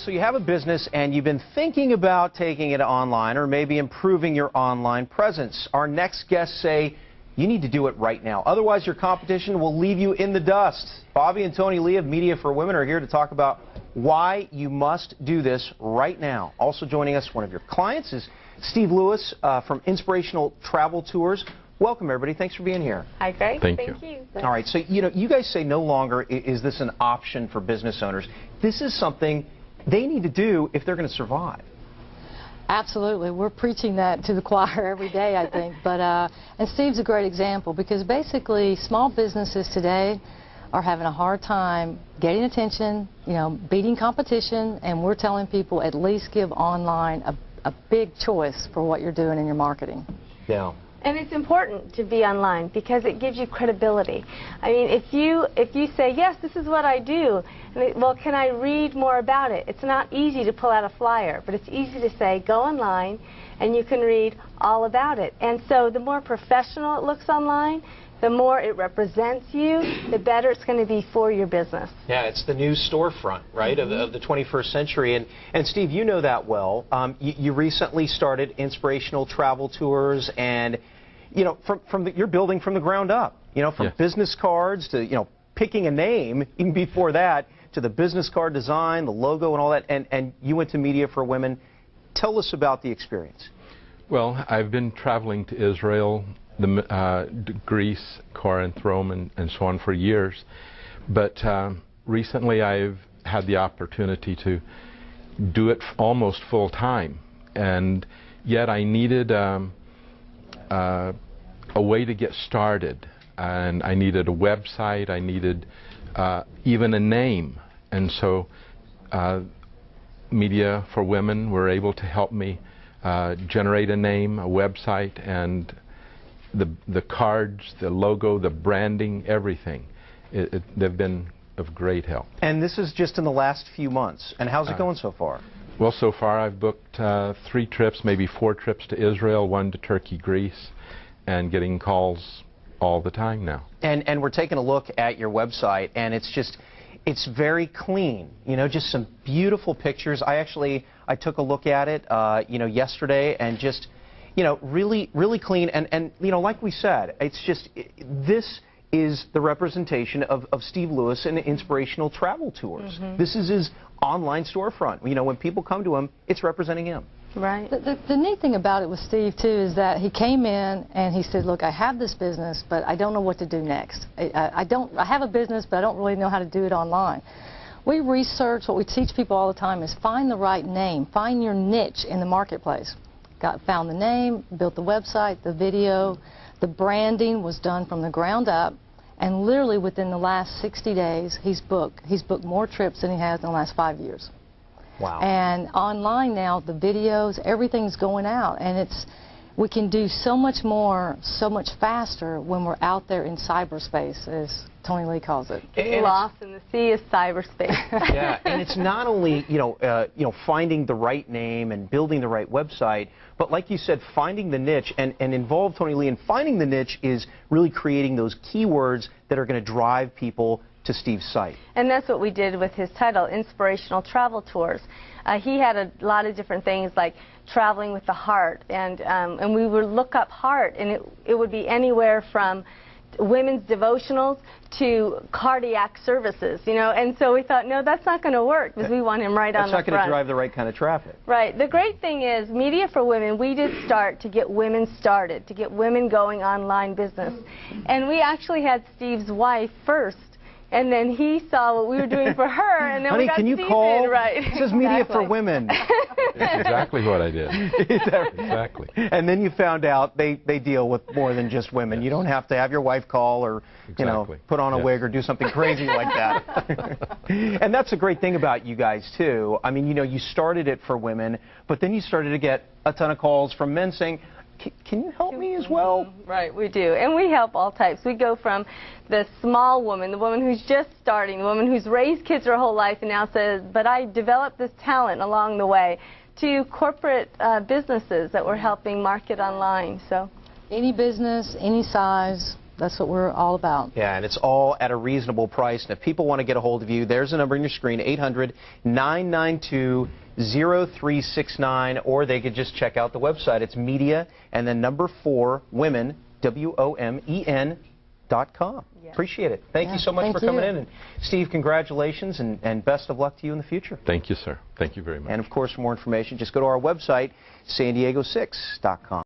So you have a business and you've been thinking about taking it online or maybe improving your online presence. Our next guests say you need to do it right now. Otherwise, your competition will leave you in the dust. Bobby and Tony Lee of Media for Women are here to talk about why you must do this right now. Also joining us, one of your clients is Steve Lewis from Inspirational Travel Tours. Welcome, everybody. Thanks for being here. Hi, Greg. Thank you. All right, so you guys say no longer is this an option for business owners. This is something they need to do if they're going to survive. Absolutely. We're preaching that to the choir every day, I think. But and Steve's a great example because basically small businesses today are having a hard time getting attention, beating competition, and we're telling people at least give online a big choice for what you're doing in your marketing. Yeah. And it's important to be online because it gives you credibility. I mean, if you say, yes, this is what I do, well, can I read more about it? It's not easy to pull out a flyer, but it's easy to say, go online, and you can read all about it. And so the more professional it looks online, the more it represents you, the better it's going to be for your business. Yeah, it's the new storefront, right, of the 21st century. And Steve, you know that well. You recently started Inspirational Travel Tours, and you're building from the ground up. From Yes. business cards to picking a name, even before that, to the business card design, the logo, and all that. And you went to Media for Women. Tell us about the experience. Well, I've been traveling to Israel, Greece, Corinth, Rome, and so on for years. But recently I've had the opportunity to do it almost full time. And yet I needed a way to get started. And I needed a website. I needed even a name. And so Media for Women were able to help me generate a name, a website, and the cards, the logo, the branding, everything. They've been of great help. And this is just in the last few months. And how's it going so far? Well, so far I've booked 3 trips, maybe 4 trips to Israel, 1 to Turkey, Greece, and getting calls all the time now. And we're taking a look at your website, and it's very clean. Just some beautiful pictures. I took a look at it, yesterday, and just really, really clean. And like we said, it's just, this is the representation of Steve Lewis and Inspirational Travel Tours. Mm-hmm. This is his online storefront. When people come to him, it's representing him. Right. The neat thing about it with Steve, too, is that he came in and he said, look, I have this business, but I don't know what to do next. I have a business, but I don't really know how to do it online. We research, what we teach people all the time is find the right name, find your niche in the marketplace. Found the name, built the website, the video, the branding was done from the ground up, and literally within the last 60 days, he's booked more trips than he has in the last 5 years. Wow. And online now, the videos, everything's going out, and we can do so much more, so much faster when we're out there in cyberspace, as Tony Lee calls it. Getting lost in the sea of cyberspace. Yeah, and it's not only finding the right name and building the right website, but like you said, finding the niche and involve Tony Lee in finding the niche is really creating those keywords that are going to drive people to Steve's site. And that's what we did with his title, Inspirational Travel Tours. He had a lot of different things like traveling with the heart, and we would look up heart, and it would be anywhere from women's devotionals to cardiac services, and so we thought, no, that's not going to work because we want him right on the front. That's not going to drive the right kind of traffic. Right. The great thing is, Media for Women, we did start to get women started, to get women going online business. And we actually had Steve's wife first, and then he saw what we were doing for her, and then Honey, we got can you Steve call? in, right. It says Media for Women. That's exactly what I did. Exactly. And then you found out they deal with more than just women. You don't have to have your wife call or put on a wig or do something crazy like that. And that's a great thing about you guys too. I mean, you started it for women, but then you started to get a ton of calls from men saying, can you help me as well? Right, we do. And we help all types. We go from the small woman, the woman who's just starting, the woman who's raised kids her whole life and now says, but I developed this talent along the way, to corporate businesses that we're helping market online. So, any business, any size, That's what we're all about. Yeah, and it's all at a reasonable price. And if people want to get a hold of you, there's a number on your screen, 800-992-0369, or they could just check out the website. It's media and then number 4, women, WOMEN.com. Yeah. Appreciate it. Thank you so much for coming in. And Steve, congratulations and best of luck to you in the future. Thank you, sir. Thank you very much. And of course, for more information, just go to our website, san diego6.com.